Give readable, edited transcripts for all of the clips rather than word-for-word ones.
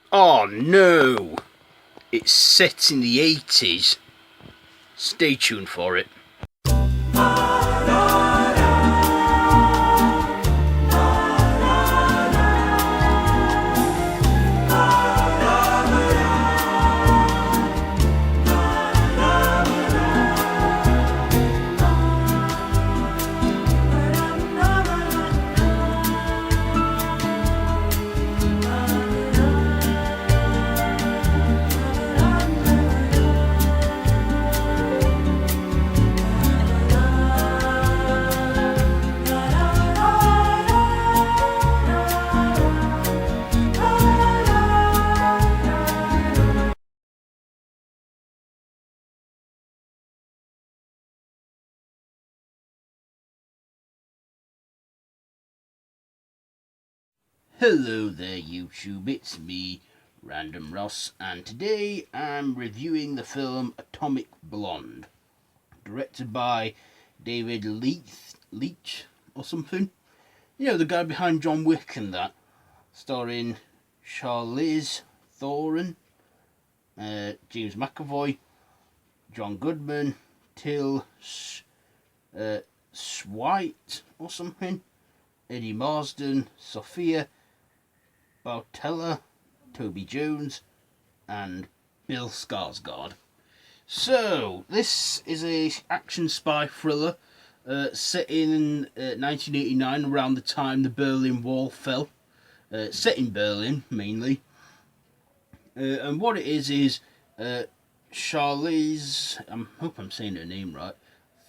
Oh no! It's set in the 80s. Stay tuned for it. Hello there YouTube, it's me, Random Ross, and today I'm reviewing the film Atomic Blonde, directed by David Leitch or something. You know, the guy behind John Wick and that, starring Charlize Theron, James McAvoy, John Goodman, Swite or something, Eddie Marsden, Sofia, Boutella, Toby Jones, and Bill Skarsgard. So, this is a action spy thriller set in 1989, around the time the Berlin Wall fell. Set in Berlin, mainly. And what it is Charlize, I hope I'm saying her name right,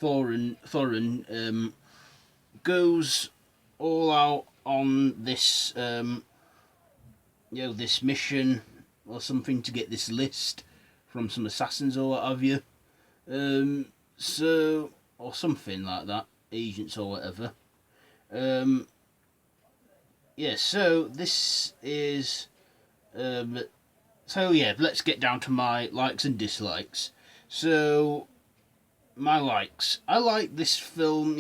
Theron goes all out on this this mission or something to get this list from some assassins or what have you. Or something like that, agents or whatever. So this is let's get down to my likes and dislikes. So my likes. I like this film,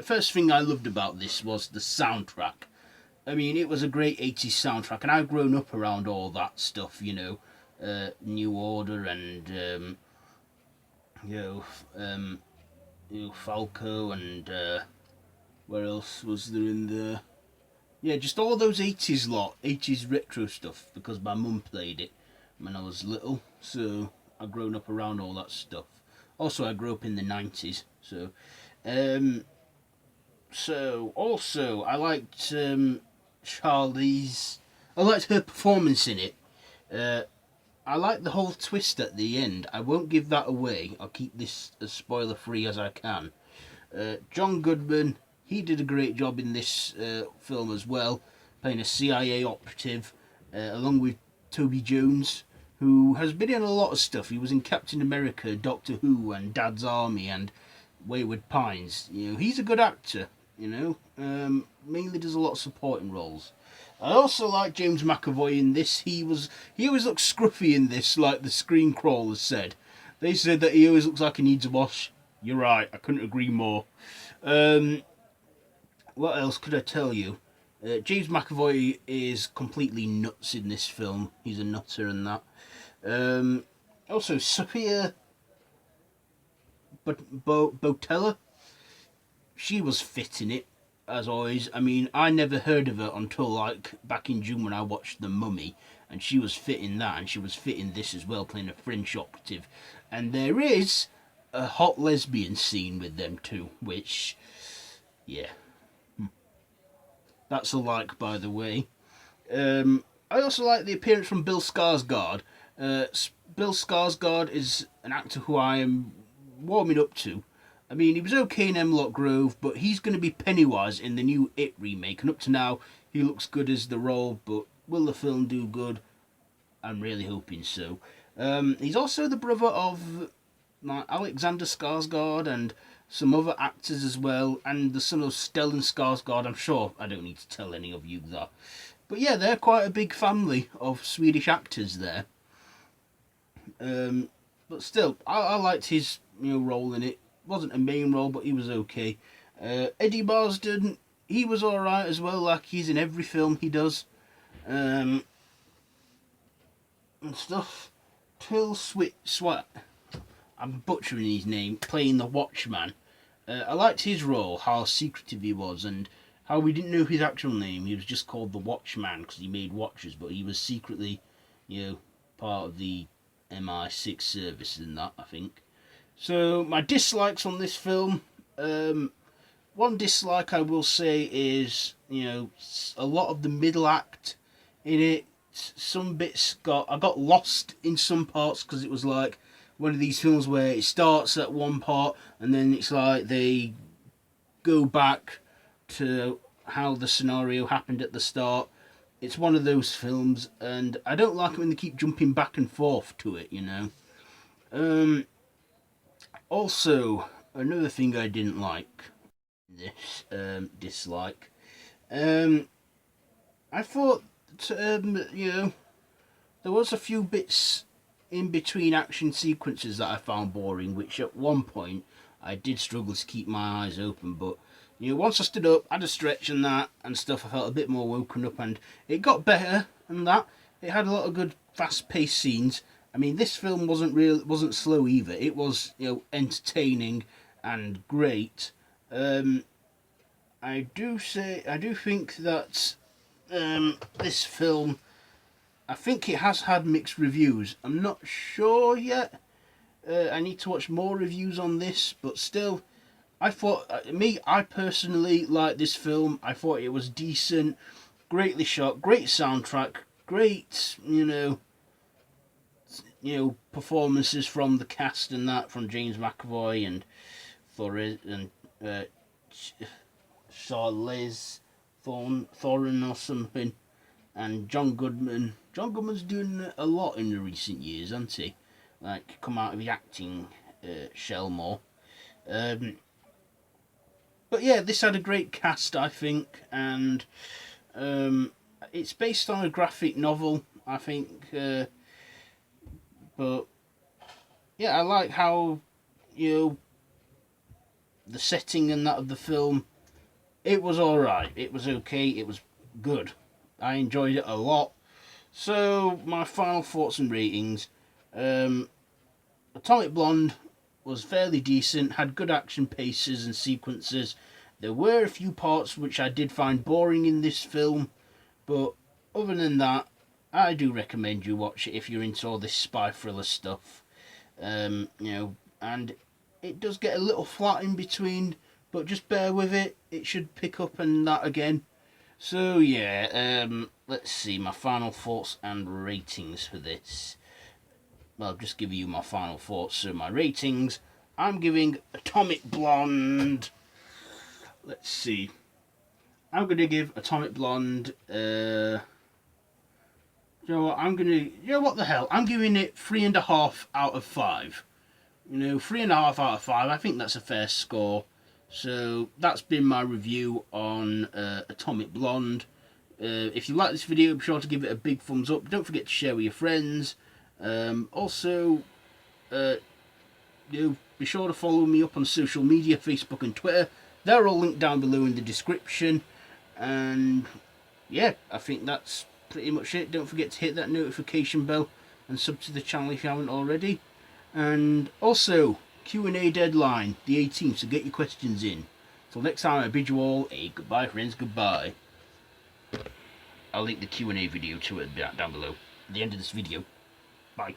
first thing I loved about this was the soundtrack. I mean, it was a great 80s soundtrack, and I've grown up around all that stuff, New Order and, Falco and, where else was there in there? Yeah, just all those 80s retro stuff, because my mum played it when I was little, so I've grown up around all that stuff. Also, I grew up in the 90s, so also, I liked Charlize. I liked her performance in it. I liked the whole twist at the end. I won't give that away. I'll keep this as spoiler free as I can. John Goodman, he did a great job in this film as well, playing a CIA operative, along with Toby Jones, who has been in a lot of stuff. He was in Captain America, Doctor Who, and Dad's Army, and Wayward Pines. He's a good actor. Mainly does a lot of supporting roles. I also like James McAvoy in this. He always looks scruffy in this, like the screen crawlers said. They said that he always looks like he needs a wash. You're right, I couldn't agree more. What else could I tell you? James McAvoy is completely nuts in this film. He's a nutter and that. Also, Sofia Boutella, she was fit in it, as always. I mean, I never heard of her until back in June when I watched The Mummy, and she was fit in that, and she was fit in this as well, playing a French operative. And there is a hot lesbian scene with them too, which, yeah, that's a like, by the way. I also like the appearance from Bill Skarsgard. Bill Skarsgard is an actor who I am warming up to. I mean, he was okay in Hemlock Grove, but he's going to be Pennywise in the new It remake, and up to now, he looks good as the role, but will the film do good? I'm really hoping so. He's also the brother of Alexander Skarsgard and some other actors as well, and the son of Stellan Skarsgård. I'm sure I don't need to tell any of you that. But yeah, they're quite a big family of Swedish actors there. But still, I liked his role in it. Wasn't a main role, but he was okay. Eddie Marsden, he was alright as well, like he's in every film he does. and stuff. Till Swat, I'm butchering his name, playing the Watchman. I liked his role, how secretive he was, and how we didn't know his actual name. He was just called the Watchman because he made watches, but he was secretly, part of the MI6 service and that, I think. So, my dislikes on this film. One dislike I will say is, a lot of the middle act in it. Some bits I got lost in some parts because it was like one of these films where it starts at one part and then it's like they go back to how the scenario happened at the start. It's one of those films, and I don't like it when they keep jumping back and forth to it, Also, another thing I didn't like, this dislike, I thought, there was a few bits in between action sequences that I found boring, which at one point I did struggle to keep my eyes open, but once I stood up, had a stretch and that and stuff, I felt a bit more woken up, and it got better and that. It had a lot of good fast-paced scenes. I mean, this film wasn't slow either. It was, entertaining and great. I do think that this film, I think it has had mixed reviews. I'm not sure yet. I need to watch more reviews on this, but still, I personally like this film. I thought it was decent, greatly shot, great soundtrack, great, performances from the cast and that, from James McAvoy and Charlize Theron or something, and John Goodman. John Goodman's doing a lot in the recent years, hasn't he? Like, come out of the acting shell more. But yeah, this had a great cast, I think, and it's based on a graphic novel, I think. But yeah, I like how, the setting and that of the film, it was alright. It was okay. It was good. I enjoyed it a lot. So, my final thoughts and ratings. Atomic Blonde was fairly decent, had good action paces and sequences. There were a few parts which I did find boring in this film, but other than that, I do recommend you watch it if you're into all this spy thriller stuff. And it does get a little flat in between, but just bear with it. It should pick up and that again. So yeah, let's see, my final thoughts and ratings for this. Well, I'll just give you my final thoughts. So my ratings, I'm giving Atomic Blonde, let's see, I'm going to give Atomic Blonde, what the hell, I'm giving it 3.5 out of 5. 3.5 out of 5, I think that's a fair score. So that's been my review on Atomic Blonde. If you like this video, be sure to give it a big thumbs up. Don't forget to share with your friends. Also, be sure to follow me up on social media, Facebook and Twitter. They're all linked down below in the description. And yeah, I think that's pretty much it. Don't forget to hit that notification bell and sub to the channel if you haven't already. And also, Q&A deadline, the 18th, so get your questions in. Till next time, I bid you all a goodbye, friends, goodbye. I'll link the Q&A video to it down below at the end of this video. Bye.